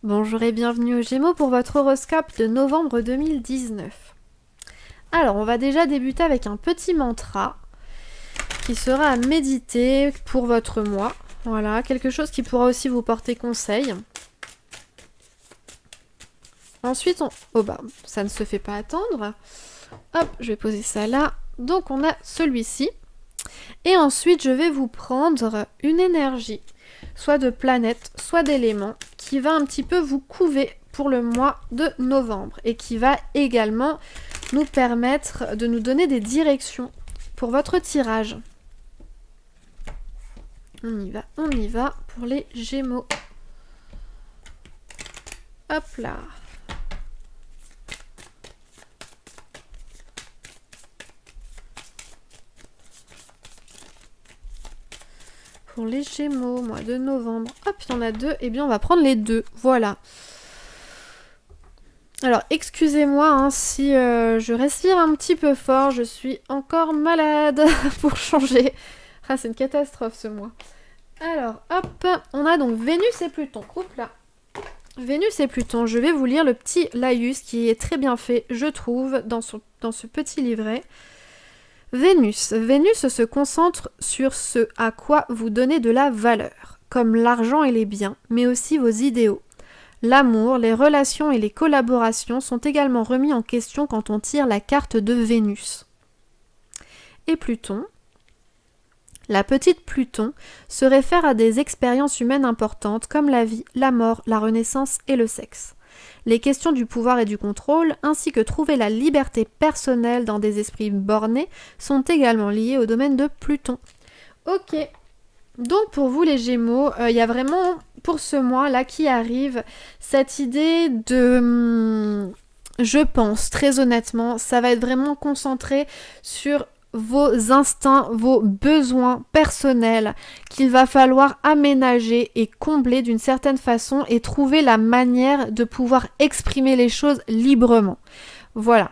Bonjour et bienvenue aux Gémeaux pour votre horoscope de novembre 2019. Alors, on va déjà débuter avec un petit mantra qui sera à méditer pour votre mois. Voilà, quelque chose qui pourra aussi vous porter conseil. Ensuite, oh bah, ça ne se fait pas attendre. Hop, je vais poser ça là. Donc, on a celui-ci. Et ensuite, je vais vous prendre une énergie, soit de planète, soit d'éléments, qui va un petit peu vous couver pour le mois de novembre et qui va également nous permettre de nous donner des directions pour votre tirage. On y va pour les Gémeaux. Hop là. Pour les Gémeaux, mois de novembre. Hop, il y en a deux. Eh bien, on va prendre les deux. Voilà. Alors, excusez-moi hein, si je respire un petit peu fort. Je suis encore malade pour changer. Ah, c'est une catastrophe ce mois. Alors, hop, on a donc Vénus et Pluton. Oups là. Vénus et Pluton. Je vais vous lire le petit laïus qui est très bien fait, je trouve, dans ce petit livret. Vénus. Vénus se concentre sur ce à quoi vous donnez de la valeur, comme l'argent et les biens, mais aussi vos idéaux. L'amour, les relations et les collaborations sont également remis en question quand on tire la carte de Vénus. Et Pluton. La petite Pluton se réfère à des expériences humaines importantes comme la vie, la mort, la renaissance et le sexe. Les questions du pouvoir et du contrôle, ainsi que trouver la liberté personnelle dans des esprits bornés, sont également liées au domaine de Pluton. Ok, donc pour vous les Gémeaux, il y a vraiment pour ce mois-là qui arrive cette idée de... je pense, très honnêtement, ça va être vraiment concentré sur vos instincts, vos besoins personnels qu'il va falloir aménager et combler d'une certaine façon et trouver la manière de pouvoir exprimer les choses librement. Voilà.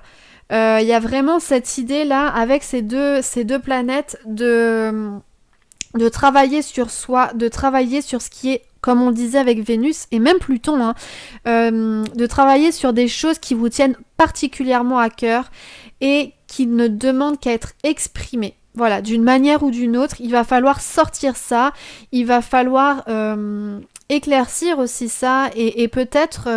Il y a vraiment cette idée-là avec ces deux planètes de travailler sur soi, de travailler sur ce qui est, comme on disait avec Vénus, et même Pluton, hein, de travailler sur des choses qui vous tiennent particulièrement à cœur et qui ne demandent qu'à être exprimées. Voilà, d'une manière ou d'une autre, il va falloir sortir ça, il va falloir éclaircir aussi ça et peut-être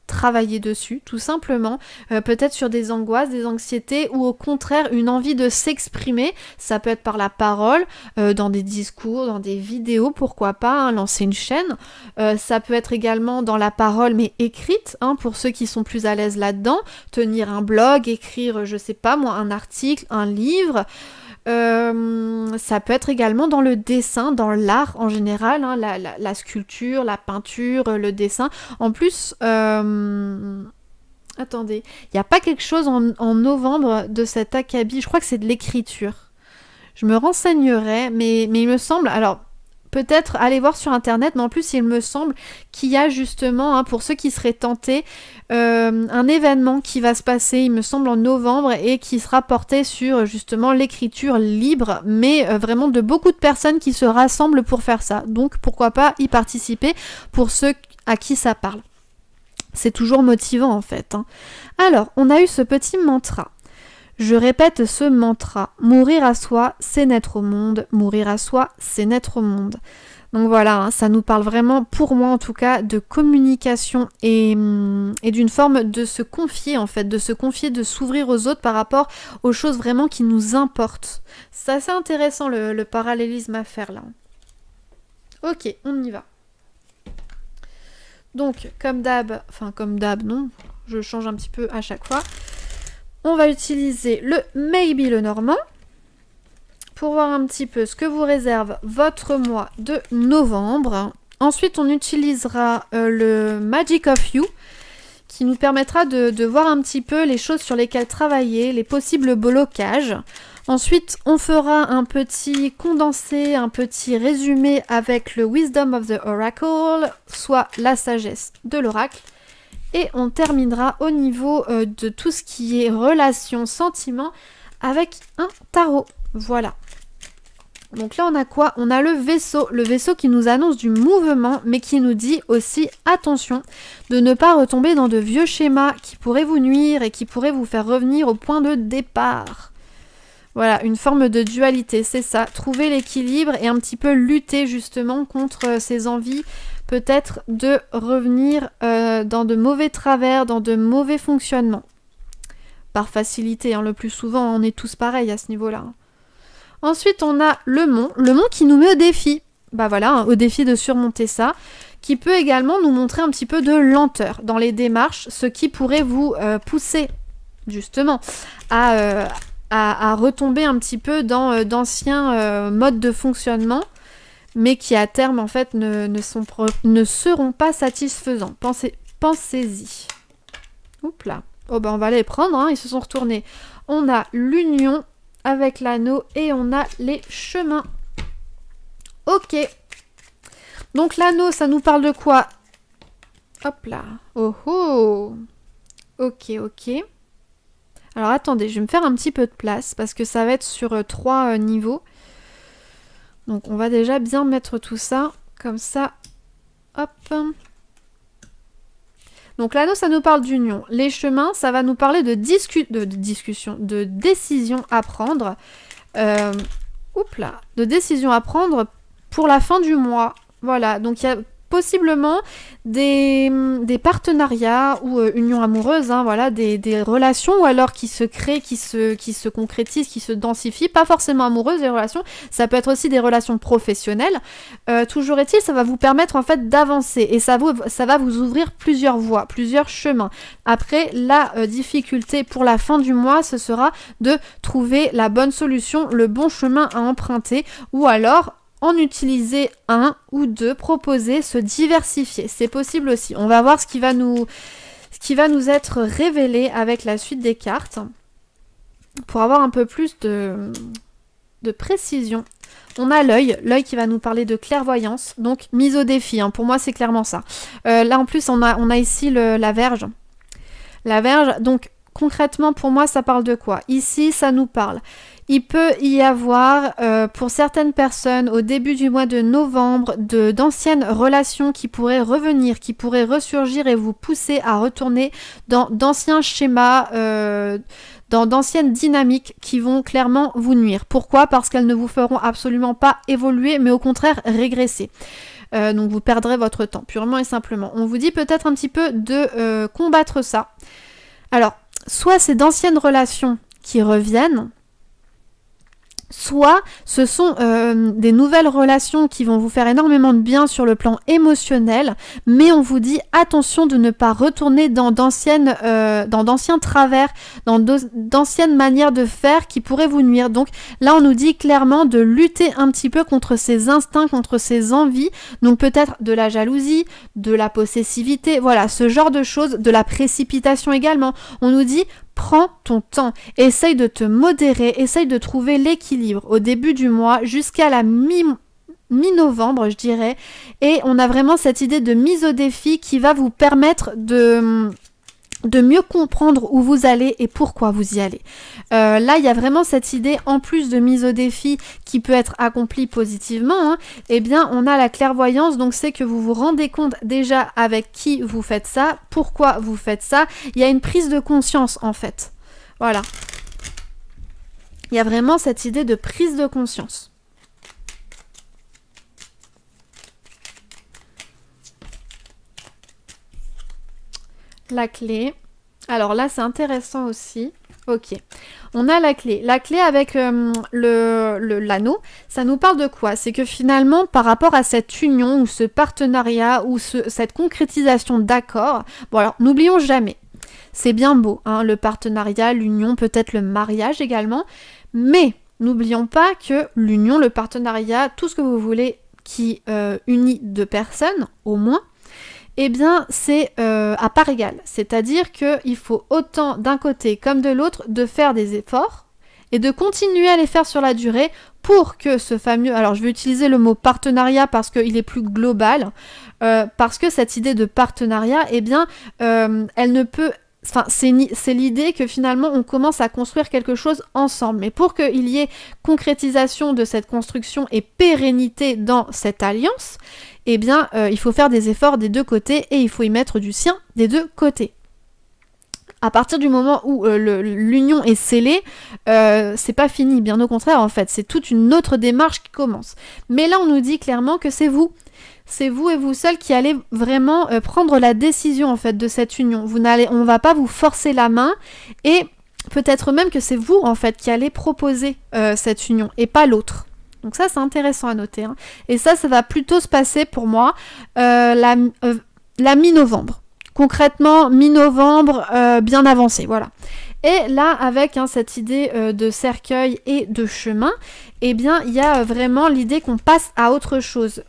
travailler dessus, tout simplement, peut-être sur des angoisses, des anxiétés ou au contraire une envie de s'exprimer, ça peut être par la parole, dans des discours, dans des vidéos, pourquoi pas, hein, lancer une chaîne, ça peut être également dans la parole mais écrite, hein, pour ceux qui sont plus à l'aise là-dedans, tenir un blog, écrire, je sais pas moi, un article, un livre, ça peut être également dans le dessin, dans l'art en général, hein, la sculpture, la peinture, le dessin. En plus, attendez, il n'y a pas quelque chose en novembre de cet acabit, je crois que c'est de l'écriture. Je me renseignerai, mais il me semble, alors peut-être aller voir sur internet, mais en plus il me semble qu'il y a justement, hein, pour ceux qui seraient tentés, un événement qui va se passer, il me semble en novembre, et qui sera porté sur justement l'écriture libre, mais vraiment de beaucoup de personnes qui se rassemblent pour faire ça. Donc pourquoi pas y participer pour ceux à qui ça parle. C'est toujours motivant en fait. Hein. Alors, on a eu ce petit mantra. Je répète ce mantra, mourir à soi, c'est naître au monde, mourir à soi, c'est naître au monde. Donc voilà, hein, ça nous parle vraiment, pour moi en tout cas, de communication et d'une forme de se confier en fait, de se confier, de s'ouvrir aux autres par rapport aux choses vraiment qui nous importent. C'est assez intéressant le parallélisme à faire là. Ok, on y va. Donc, comme d'hab non, je change un petit peu à chaque fois. On va utiliser le Maybe le Normand pour voir un petit peu ce que vous réserve votre mois de novembre. Ensuite, on utilisera le Magic of You qui nous permettra de voir un petit peu les choses sur lesquelles travailler, les possibles blocages. Ensuite, on fera un petit condensé, un petit résumé avec le Wisdom of the Oracle, soit la sagesse de l'oracle. Et on terminera au niveau de tout ce qui est relations, sentiments, avec un tarot. Voilà. Donc là, on a quoi? On a le vaisseau qui nous annonce du mouvement, mais qui nous dit aussi attention de ne pas retomber dans de vieux schémas qui pourraient vous nuire et qui pourraient vous faire revenir au point de départ. Voilà, une forme de dualité, c'est ça. Trouver l'équilibre et un petit peu lutter justement contre ces envies, peut-être de revenir dans de mauvais travers, dans de mauvais fonctionnements. Par facilité, hein, le plus souvent, on est tous pareils à ce niveau-là. Ensuite, on a le mont qui nous met au défi. Bah voilà, hein, au défi de surmonter ça, qui peut également nous montrer un petit peu de lenteur dans les démarches, ce qui pourrait vous pousser justement à retomber un petit peu dans d'anciens modes de fonctionnement, mais qui à terme en fait ne seront pas satisfaisants. Pensez-y. Oups là. Oh ben on va les prendre, hein, ils se sont retournés. On a l'union avec l'anneau et on a les chemins. Ok. Donc l'anneau, ça nous parle de quoi? Hop là. Oh oh. Ok, ok. Alors attendez, je vais me faire un petit peu de place parce que ça va être sur 3 niveaux. Donc on va déjà bien mettre tout ça comme ça. Hop. Donc l'anneau, ça nous parle d'union. Les chemins, ça va nous parler de discussion, de décision à prendre. Oups là, de décision à prendre pour la fin du mois. Voilà, donc il y a possiblement des partenariats ou unions amoureuses, hein, voilà, des relations ou alors qui se créent, qui se concrétisent, qui se densifient, pas forcément amoureuses les relations, ça peut être aussi des relations professionnelles. Toujours est-il, ça va vous permettre en fait d'avancer et ça va vous ouvrir plusieurs voies, plusieurs chemins. Après, la difficulté pour la fin du mois, ce sera de trouver la bonne solution, le bon chemin à emprunter ou alors en utiliser un ou deux, proposer, se diversifier. C'est possible aussi. On va voir ce qui va nous être révélé avec la suite des cartes pour avoir un peu plus de précision. On a l'œil qui va nous parler de clairvoyance, donc mise au défi, hein. Pour moi c'est clairement ça. Là en plus on a ici la verge. La verge, donc concrètement pour moi ça parle de quoi? Ici ça nous parle. Il peut y avoir, pour certaines personnes, au début du mois de novembre, d'anciennes relations qui pourraient revenir, qui pourraient ressurgir et vous pousser à retourner dans d'anciens schémas, dans d'anciennes dynamiques qui vont clairement vous nuire. Pourquoi? Parce qu'elles ne vous feront absolument pas évoluer, mais au contraire régresser. Donc vous perdrez votre temps, purement et simplement. On vous dit peut-être un petit peu de combattre ça. Alors, soit c'est d'anciennes relations qui reviennent, soit ce sont des nouvelles relations qui vont vous faire énormément de bien sur le plan émotionnel, mais on vous dit attention de ne pas retourner dans d'anciens travers, dans d'anciennes manières de faire qui pourraient vous nuire. Donc là on nous dit clairement de lutter un petit peu contre ces instincts, contre ces envies, donc peut-être de la jalousie, de la possessivité, voilà, ce genre de choses, de la précipitation également. On nous dit prends ton temps, essaye de te modérer, essaye de trouver l'équilibre au début du mois jusqu'à la mi-novembre, je dirais. Et on a vraiment cette idée de mise au défi qui va vous permettre de mieux comprendre où vous allez et pourquoi vous y allez. Là, il y a vraiment cette idée, en plus de mise au défi qui peut être accomplie positivement, hein, eh bien, on a la clairvoyance, donc c'est que vous vous rendez compte déjà avec qui vous faites ça, pourquoi vous faites ça. Il y a une prise de conscience, en fait. Voilà. Il y a vraiment cette idée de prise de conscience. La clé. Alors là, c'est intéressant aussi. Ok. On a la clé. La clé avec l'anneau, ça nous parle de quoi? C'est que finalement, par rapport à cette union ou ce partenariat ou cette concrétisation d'accord, bon alors, n'oublions jamais, c'est bien beau, hein, le partenariat, l'union, peut-être le mariage également, mais n'oublions pas que l'union, le partenariat, tout ce que vous voulez qui unit deux personnes, au moins, eh bien, c'est à part égale. C'est-à-dire qu'il faut autant d'un côté comme de l'autre de faire des efforts et de continuer à les faire sur la durée pour que ce fameux... Alors, je vais utiliser le mot partenariat parce qu'il est plus global, parce que cette idée de partenariat, eh bien, elle ne peut enfin, c'est l'idée que finalement on commence à construire quelque chose ensemble. Mais pour qu'il y ait concrétisation de cette construction et pérennité dans cette alliance, eh bien, il faut faire des efforts des deux côtés et il faut y mettre du sien des deux côtés. À partir du moment où l'union est scellée, c'est pas fini, bien au contraire en fait, c'est toute une autre démarche qui commence. Mais là on nous dit clairement que c'est vous et vous seul qui allez vraiment prendre la décision en fait de cette union. On va pas vous forcer la main et peut-être même que c'est vous en fait qui allez proposer cette union et pas l'autre. Donc ça c'est intéressant à noter. Hein. Et ça va plutôt se passer pour moi la mi-novembre. Concrètement, mi-novembre, bien avancé, voilà. Et là, avec cette idée de cercueil et de chemin, eh bien, il y a vraiment l'idée qu'on passe à autre chose.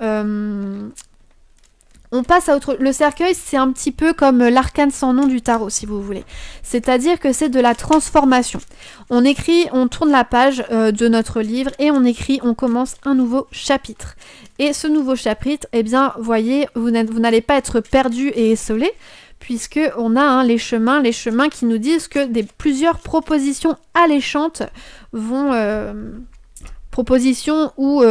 On passe à autre... Le cercueil, c'est un petit peu comme l'arcane sans nom du tarot, si vous voulez. C'est-à-dire que c'est de la transformation. On écrit, on tourne la page de notre livre et on commence un nouveau chapitre. Et ce nouveau chapitre, eh bien, voyez, vous n'allez pas être perdu et essolé, puisque on a les chemins qui nous disent que plusieurs propositions alléchantes vont... propositions ou...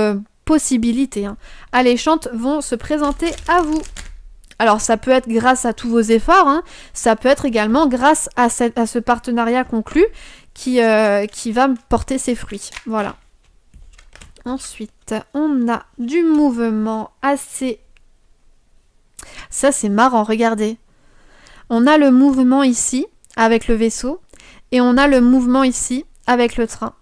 possibilités alléchantes vont se présenter à vous. Alors ça peut être grâce à tous vos efforts, ça peut être également grâce à ce partenariat conclu qui va porter ses fruits. Voilà. Ensuite, on a du mouvement assez... Ça c'est marrant, regardez. On a le mouvement ici avec le vaisseau et on a le mouvement ici avec le train.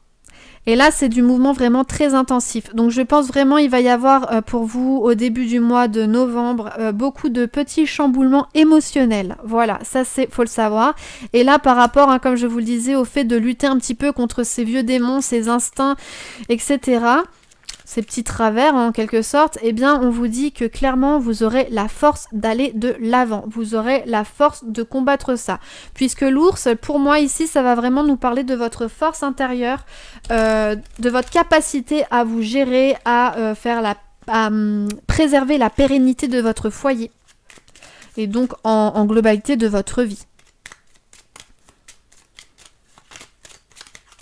Et là, c'est du mouvement vraiment très intensif. Donc, je pense vraiment il va y avoir pour vous, au début du mois de novembre, beaucoup de petits chamboulements émotionnels. Voilà, ça, faut le savoir. Et là, par rapport, comme je vous le disais, au fait de lutter un petit peu contre ces vieux démons, ces instincts, etc., ces petits travers en quelque sorte, eh bien on vous dit que clairement vous aurez la force d'aller de l'avant, vous aurez la force de combattre ça, puisque l'ours, pour moi ici, ça va vraiment nous parler de votre force intérieure, de votre capacité à vous gérer, à préserver la pérennité de votre foyer, et donc en globalité de votre vie.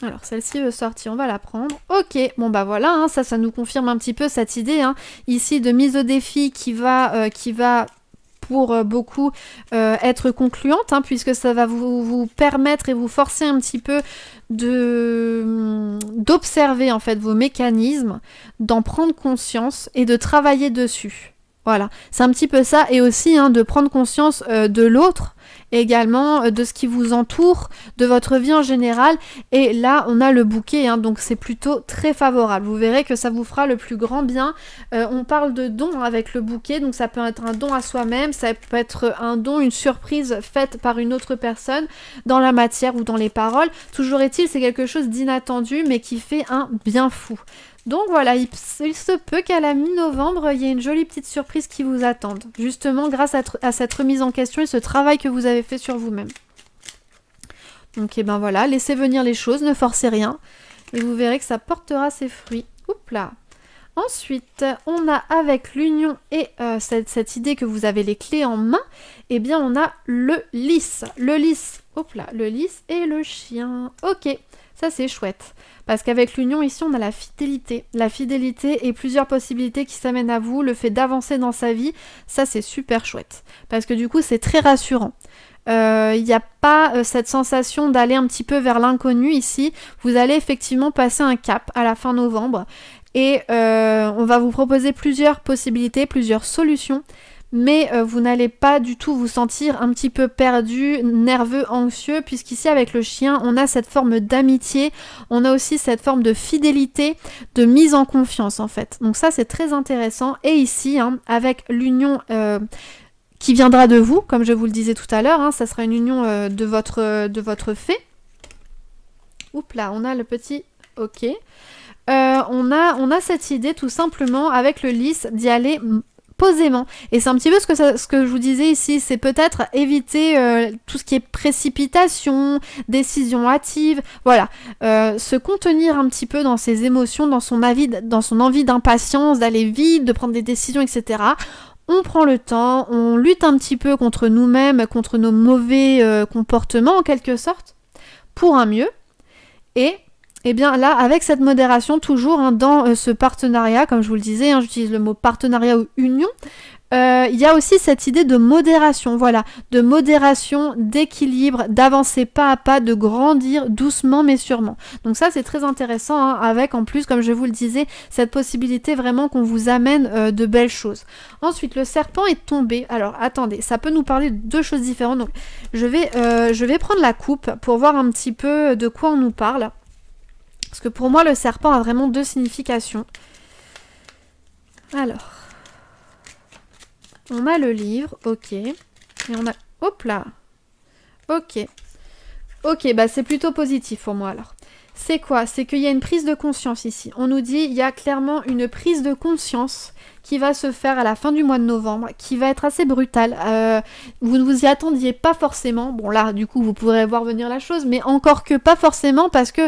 Alors celle-ci veut sortir, on va la prendre. Ok, bon bah voilà, ça nous confirme un petit peu cette idée ici de mise au défi qui va pour beaucoup être concluante, puisque ça va vous permettre et vous forcer un petit peu d'observer en fait vos mécanismes, d'en prendre conscience et de travailler dessus. Voilà, c'est un petit peu ça, et aussi de prendre conscience de l'autre, également de ce qui vous entoure, de votre vie en général, et là on a le bouquet, donc c'est plutôt très favorable. Vous verrez que ça vous fera le plus grand bien. On parle de don avec le bouquet, donc ça peut être un don à soi-même, ça peut être un don, une surprise faite par une autre personne dans la matière ou dans les paroles. Toujours est-il, c'est quelque chose d'inattendu mais qui fait un bien fou. Donc voilà, il se peut qu'à la mi-novembre, il y ait une jolie petite surprise qui vous attende. Justement, grâce à cette remise en question et ce travail que vous avez fait sur vous-même. Donc, et ben voilà, laissez venir les choses, ne forcez rien. Et vous verrez que ça portera ses fruits. Oups là. Ensuite, on a avec l'union et cette idée que vous avez les clés en main, eh bien on a le lys. Le lys, hop là, le lys et le chien. Ok, ça c'est chouette. Parce qu'avec l'union, ici, on a la fidélité. La fidélité et plusieurs possibilités qui s'amènent à vous. Le fait d'avancer dans sa vie, ça, c'est super chouette. Parce que du coup, c'est très rassurant. Il n'y a pas cette sensation d'aller un petit peu vers l'inconnu ici. Vous allez effectivement passer un cap à la fin novembre. Et on va vous proposer plusieurs possibilités, plusieurs solutions. Mais vous n'allez pas du tout vous sentir un petit peu perdu, nerveux, anxieux, puisqu'ici avec le chien, on a cette forme d'amitié, on a aussi cette forme de fidélité, de mise en confiance en fait. Donc ça c'est très intéressant. Et ici, avec l'union qui viendra de vous, comme je vous le disais tout à l'heure, ça sera une union de votre fée. Oups là, on a le petit... Ok. On a cette idée tout simplement avec le lys d'y aller... posément. Et c'est un petit peu ce que je vous disais ici, c'est peut-être éviter tout ce qui est précipitation, décision hâtive, voilà. Se contenir un petit peu dans ses émotions, dans son envie d'impatience, d'aller vite, de prendre des décisions, etc. on prend le temps, on lutte un petit peu contre nous-mêmes, contre nos mauvais comportements en quelque sorte, pour un mieux. Et bien là, avec cette modération, toujours dans ce partenariat, comme je vous le disais, j'utilise le mot partenariat ou union, il y a aussi cette idée de modération, voilà, de modération, d'équilibre, d'avancer pas à pas, de grandir doucement mais sûrement. Donc ça c'est très intéressant, avec en plus, comme je vous le disais, cette possibilité vraiment qu'on vous amène de belles choses. Ensuite, le serpent est tombé. Alors attendez, ça peut nous parler de deux choses différentes. Donc je vais prendre la coupe pour voir un petit peu de quoi on nous parle. Parce que pour moi, le serpent a vraiment deux significations. Alors... on a le livre, ok. Et on a... hop là. Ok. Ok, bah c'est plutôt positif pour moi alors. C'est quoi? C'est qu'il y a une prise de conscience ici. On nous dit il y a clairement une prise de conscience qui va se faire à la fin du mois de novembre, qui va être assez brutale. Vous ne vous y attendiez pas forcément. Bon là, du coup, vous pourrez voir venir la chose, mais encore que pas forcément parce que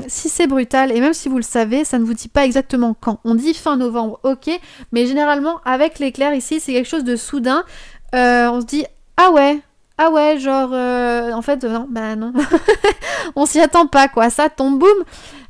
si c'est brutal, et même si vous le savez, ça ne vous dit pas exactement quand. On dit fin novembre, ok, mais généralement, avec l'éclair ici, c'est quelque chose de soudain. On se dit, ah ouais, genre, en fait, non, bah non. On s'y attend pas, quoi. Ça tombe, boum.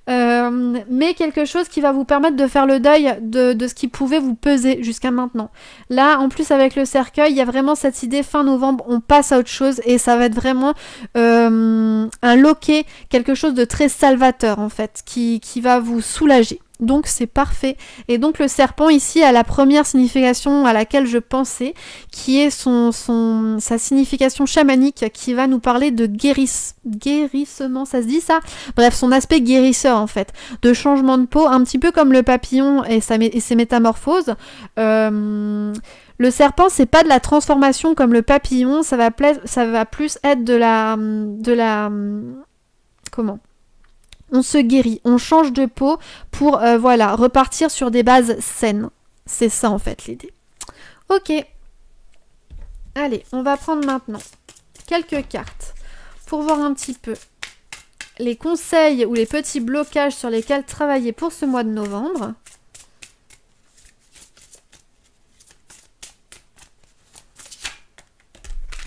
Mais quelque chose qui va vous permettre de faire le deuil de ce qui pouvait vous peser jusqu'à maintenant. Là, en plus, avec le cercueil, il y a vraiment cette idée, fin novembre, on passe à autre chose et ça va être vraiment un loquet, quelque chose de très salvateur, en fait, qui va vous soulager. Donc c'est parfait. Et donc le serpent ici a la première signification à laquelle je pensais, qui est sa signification chamanique, qui va nous parler de guérissement, ça se dit ça? Bref, son aspect guérisseur en fait, de changement de peau, un petit peu comme le papillon et ses métamorphoses. Le serpent, c'est pas de la transformation comme le papillon, ça va plus être de la comment? On se guérit, on change de peau pour voilà, repartir sur des bases saines. C'est ça en fait l'idée. Ok. Allez, on va prendre maintenant quelques cartes pour voir un petit peu les conseils ou les petits blocages sur lesquels travailler pour ce mois de novembre.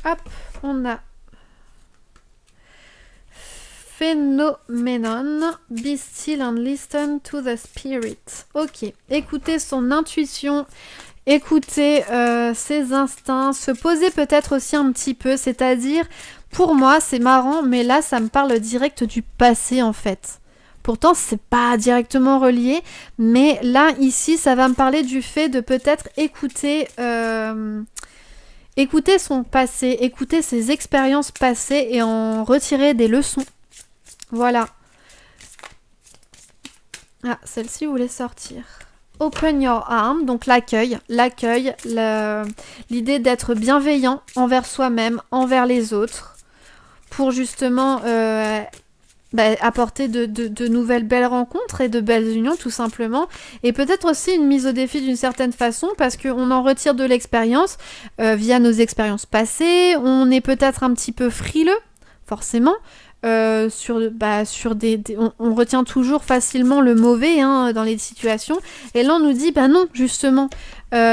Hop, on a Phenomenon, be still and listen to the spirit. Ok, écoutez son intuition, écoutez ses instincts, se poser peut-être aussi un petit peu, c'est-à-dire, pour moi, c'est marrant, mais là, ça me parle direct du passé, en fait. Pourtant, c'est pas directement relié, mais là, ici, ça va me parler du fait de peut-être écouter... écouter son passé, écouter ses expériences passées et en retirer des leçons. Voilà. Ah, celle-ci voulait sortir. Open your arm, donc l'accueil, l'idée d'être bienveillant envers soi-même, envers les autres, pour justement apporter de nouvelles belles rencontres et de belles unions tout simplement, et peut-être aussi une mise au défi d'une certaine façon, parce qu'on en retire de l'expérience via nos expériences passées, on est peut-être un petit peu frileux, forcément, on retient toujours facilement le mauvais dans les situations, et là on nous dit non, justement,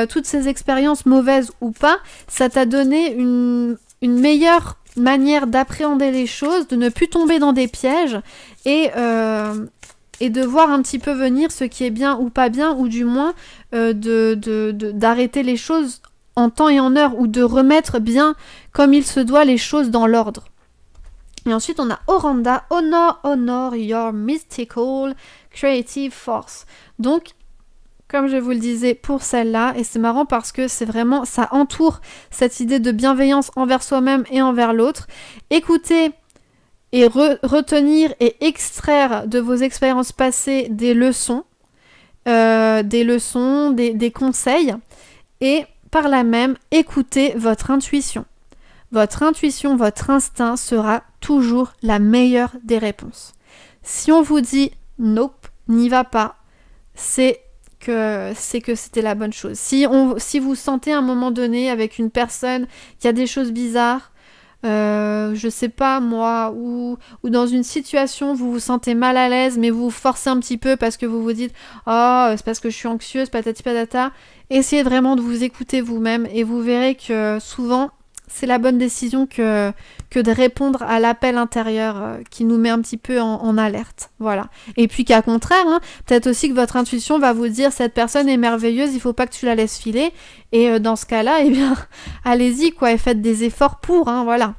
toutes ces expériences mauvaises ou pas, ça t'a donné une meilleure manière d'appréhender les choses, de ne plus tomber dans des pièges et de voir un petit peu venir ce qui est bien ou pas bien, ou du moins d'arrêter les choses en temps et en heure, ou de remettre bien comme il se doit les choses dans l'ordre. Et ensuite, on a Oranda, honor your mystical creative force. Donc, comme je vous le disais pour celle-là, et c'est marrant parce que c'est vraiment, ça entoure cette idée de bienveillance envers soi-même et envers l'autre. Écoutez et retenir et extraire de vos expériences passées des leçons, des conseils, et par là même, écoutez votre intuition. Votre intuition, votre instinct sera toujours la meilleure des réponses. Si on vous dit « nope, n'y va pas », c'est que c'était la bonne chose. Si vous sentez à un moment donné avec une personne qu'il y a des choses bizarres, je sais pas moi, ou dans une situation vous vous sentez mal à l'aise, mais vous vous forcez un petit peu parce que vous vous dites oh c'est parce que je suis anxieuse, patati patata. Essayez vraiment de vous écouter vous-même et vous verrez que souvent c'est la bonne décision que de répondre à l'appel intérieur qui nous met un petit peu en alerte. Voilà. Et puis qu'à contraire, hein, peut-être aussi que votre intuition va vous dire cette personne est merveilleuse, il faut pas que tu la laisses filer. Et dans ce cas-là, eh bien, allez-y quoi, et faites des efforts pour, hein, voilà.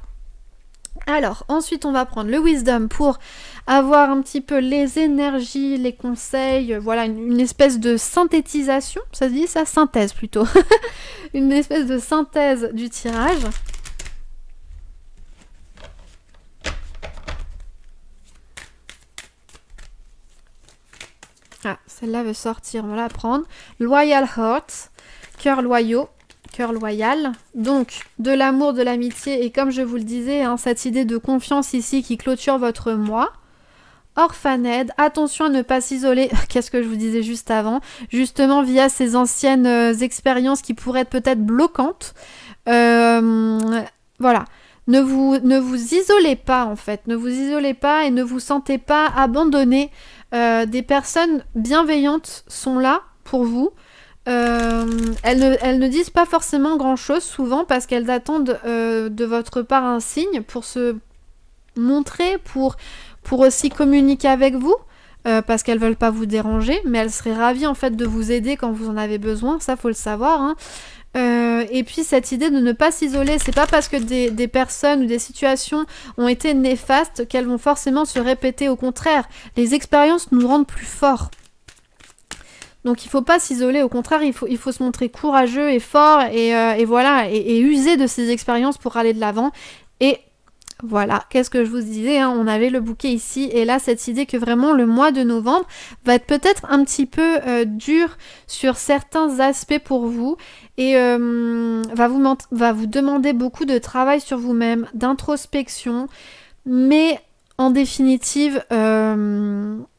Alors, ensuite, on va prendre le wisdom pour avoir un petit peu les énergies, les conseils, voilà, une espèce de synthétisation, ça se dit ça? Synthèse plutôt. Une espèce de synthèse du tirage. Ah, celle-là veut sortir, on va la prendre. Loyal Heart, cœur loyaux. Cœur loyal, donc de l'amour, de l'amitié et comme je vous le disais, hein, cette idée de confiance ici qui clôture votre moi. Orphaned, attention à ne pas s'isoler, qu'est-ce que je vous disais juste avant, justement via ces anciennes expériences qui pourraient être peut-être bloquantes. Voilà, ne vous isolez pas en fait, ne vous isolez pas et ne vous sentez pas abandonné. Des personnes bienveillantes sont là pour vous. Elles ne disent pas forcément grand chose souvent parce qu'elles attendent de votre part un signe pour se montrer, pour aussi communiquer avec vous parce qu'elles veulent pas vous déranger, mais elles seraient ravies en fait de vous aider quand vous en avez besoin, ça faut le savoir, hein. Et puis cette idée de ne pas s'isoler, c'est pas parce que des personnes ou des situations ont été néfastes qu'elles vont forcément se répéter, au contraire, les expériences nous rendent plus forts. Donc il faut pas s'isoler, au contraire, il faut se montrer courageux et fort et voilà, et user de ces expériences pour aller de l'avant. Et voilà, qu'est-ce que je vous disais, hein, on avait le bouquet ici, et là cette idée que vraiment le mois de novembre va être peut-être un petit peu dur sur certains aspects pour vous, et va vous demander beaucoup de travail sur vous-même, d'introspection, mais en définitive...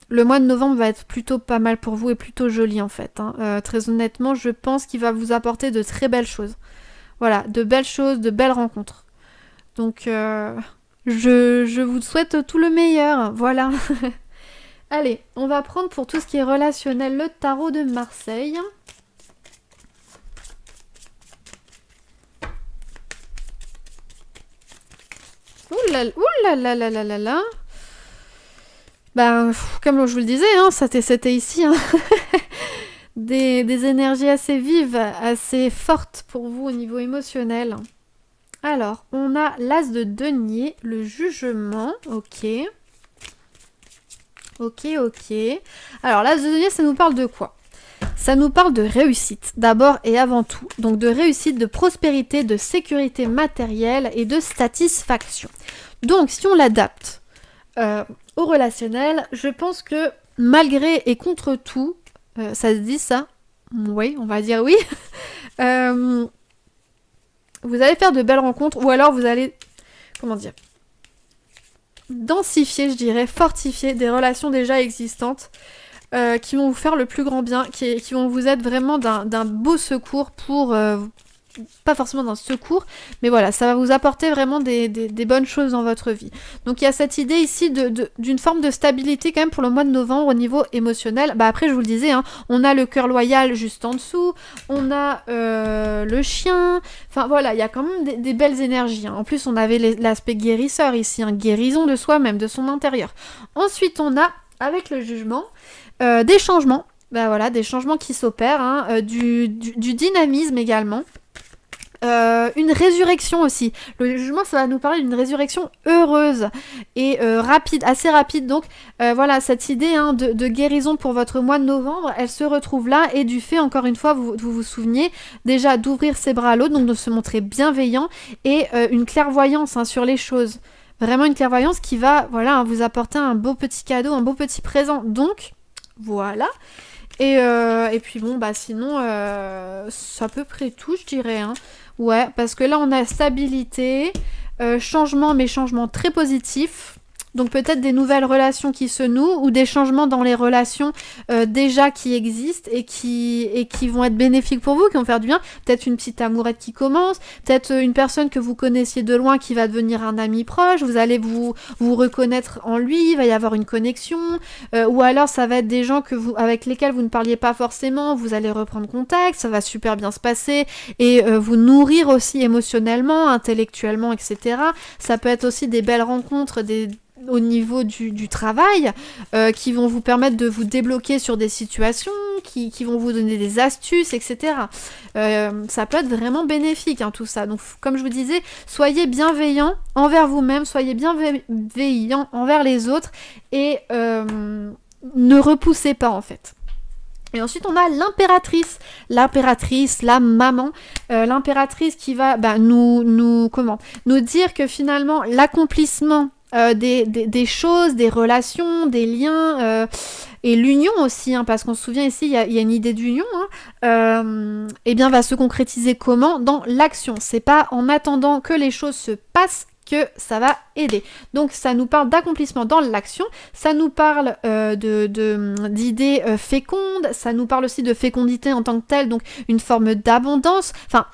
le mois de novembre va être plutôt pas mal pour vous et plutôt joli en fait. Hein. Très honnêtement, je pense qu'il va vous apporter de très belles choses. Voilà, de belles choses, de belles rencontres. Donc, je vous souhaite tout le meilleur. Voilà. Allez, on va prendre pour tout ce qui est relationnel le tarot de Marseille. Ouh là là là là là là. Ben, comme je vous le disais, hein, c'était ici, hein. des énergies assez vives, assez fortes pour vous au niveau émotionnel. Alors, on a l'as de denier, le jugement, ok. Ok. Alors, l'as de denier, ça nous parle de quoi? Ça nous parle de réussite, d'abord et avant tout. Donc de réussite, de prospérité, de sécurité matérielle et de satisfaction. Donc, si on l'adapte... au relationnel, je pense que malgré et contre tout, ça se dit ça? Oui, on va dire oui. Vous allez faire de belles rencontres ou alors vous allez, comment dire, densifier, je dirais, fortifier des relations déjà existantes qui vont vous faire le plus grand bien, qui vont vous être vraiment d'un beau secours pour... pas forcément d'un secours, mais voilà, ça va vous apporter vraiment des bonnes choses dans votre vie. Donc il y a cette idée ici d'une forme de stabilité quand même pour le mois de novembre au niveau émotionnel. Bah après je vous le disais, hein, on a le cœur loyal juste en dessous, on a le chien, enfin voilà, il y a quand même des belles énergies. Hein. En plus on avait l'aspect guérisseur ici, hein, guérison de soi-même, de son intérieur. Ensuite on a, avec le jugement, des changements. Bah voilà, des changements qui s'opèrent, hein, du dynamisme également. Une résurrection aussi. Le jugement, ça va nous parler d'une résurrection heureuse et rapide, assez rapide. Donc voilà, cette idée hein, de guérison pour votre mois de novembre, elle se retrouve là et du fait, encore une fois, vous souveniez déjà d'ouvrir ses bras à l'autre, donc de se montrer bienveillant et une clairvoyance hein, sur les choses. Vraiment une clairvoyance qui va voilà, hein, vous apporter un beau petit cadeau, un beau petit présent. Donc, voilà. Et puis bon, bah sinon, c'est à peu près tout, je dirais. Hein. Ouais, parce que là, on a stabilité, changement, mais changement très positif. Donc peut-être des nouvelles relations qui se nouent ou des changements dans les relations déjà qui existent et qui vont être bénéfiques pour vous, qui vont faire du bien. Peut-être une petite amourette qui commence, peut-être une personne que vous connaissiez de loin qui va devenir un ami proche, vous allez vous reconnaître en lui, il va y avoir une connexion, ou alors ça va être des gens avec lesquels vous ne parliez pas forcément, vous allez reprendre contact, ça va super bien se passer et vous nourrir aussi émotionnellement, intellectuellement, etc. Ça peut être aussi des belles rencontres, au niveau du travail, qui vont vous permettre de vous débloquer sur des situations, qui vont vous donner des astuces, etc. Ça peut être vraiment bénéfique, hein, tout ça. Donc, comme je vous disais, soyez bienveillants envers vous-même, soyez bienveillants envers les autres, et ne repoussez pas, en fait. Et ensuite, on a l'impératrice, la maman, l'impératrice qui va nous dire que finalement, l'accomplissement des choses, des relations, des liens, et l'union aussi, hein, parce qu'on se souvient ici, il y a une idée d'union, hein, eh bien, va se concrétiser comment? Dans l'action. C'est pas en attendant que les choses se passent que ça va aider. Donc ça nous parle d'accomplissement dans l'action, ça nous parle d'idées fécondes, ça nous parle aussi de fécondité en tant que telle, donc une forme d'abondance, enfin...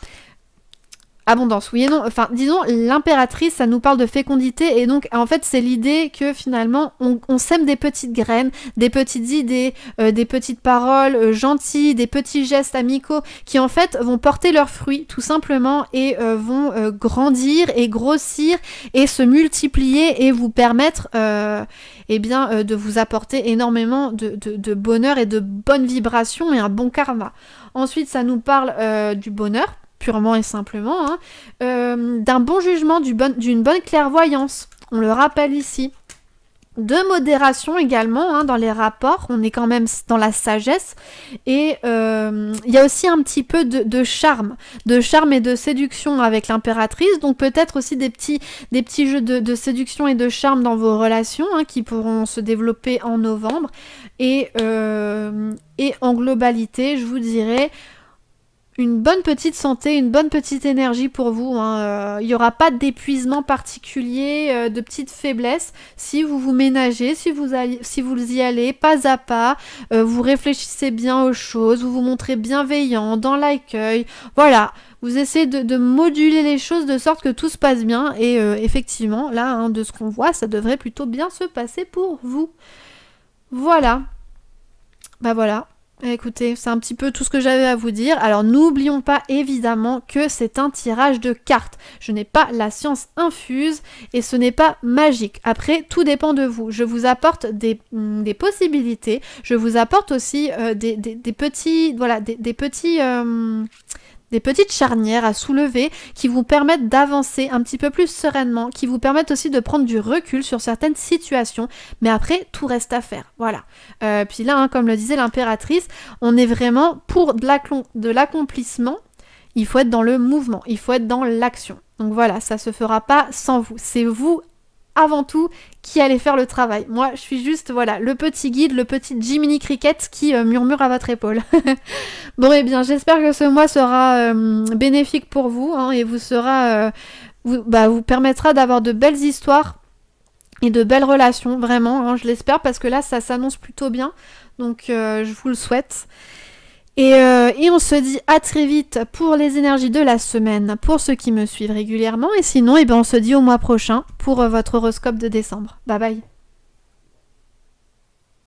Abondance, oui et non. Enfin, disons, l'impératrice, ça nous parle de fécondité. Et donc, en fait, c'est l'idée que finalement, on sème des petites graines, des petites idées, des petites paroles gentilles, des petits gestes amicaux qui, en fait, vont porter leurs fruits, tout simplement, et vont grandir et grossir et se multiplier et vous permettre, de vous apporter énormément de bonheur et de bonnes vibrations et un bon karma. Ensuite, ça nous parle du bonheur, purement et simplement, hein, d'un bon jugement, d'une bonne clairvoyance, on le rappelle ici, de modération également, hein, dans les rapports, on est quand même dans la sagesse, et il y a aussi un petit peu de charme et de séduction avec l'impératrice, donc peut-être aussi des petits jeux de séduction et de charme dans vos relations, hein, qui pourront se développer en novembre, et en globalité, je vous dirais, une bonne petite santé, une bonne petite énergie pour vous, hein. Il n'y aura pas d'épuisement particulier, de petites faiblesses. Si vous vous ménagez, si vous y allez pas à pas, vous réfléchissez bien aux choses, vous vous montrez bienveillant dans l'accueil, voilà. Vous essayez de moduler les choses de sorte que tout se passe bien et effectivement, là, hein, de ce qu'on voit, ça devrait plutôt bien se passer pour vous. Voilà. Bah voilà. Écoutez, c'est un petit peu tout ce que j'avais à vous dire. Alors n'oublions pas évidemment que c'est un tirage de cartes. Je n'ai pas la science infuse et ce n'est pas magique. Après, tout dépend de vous. Je vous apporte des possibilités. Je vous apporte aussi des petites charnières à soulever qui vous permettent d'avancer un petit peu plus sereinement, qui vous permettent aussi de prendre du recul sur certaines situations, mais après, tout reste à faire, voilà. Puis là, hein, comme le disait l'impératrice, on est vraiment pour de l'accomplissement, il faut être dans le mouvement, il faut être dans l'action. Donc voilà, ça se fera pas sans vous, c'est vous avant tout qui allez faire le travail. Moi, je suis juste, voilà, le petit guide, le petit Jiminy Cricket qui murmure à votre épaule. Bon, eh bien, j'espère que ce mois sera bénéfique pour vous, hein, et vous permettra d'avoir de belles histoires et de belles relations, vraiment, hein, je l'espère, parce que là, ça s'annonce plutôt bien, donc je vous le souhaite. Et on se dit à très vite pour les énergies de la semaine, pour ceux qui me suivent régulièrement. Et sinon, on se dit au mois prochain pour votre horoscope de décembre. Bye bye.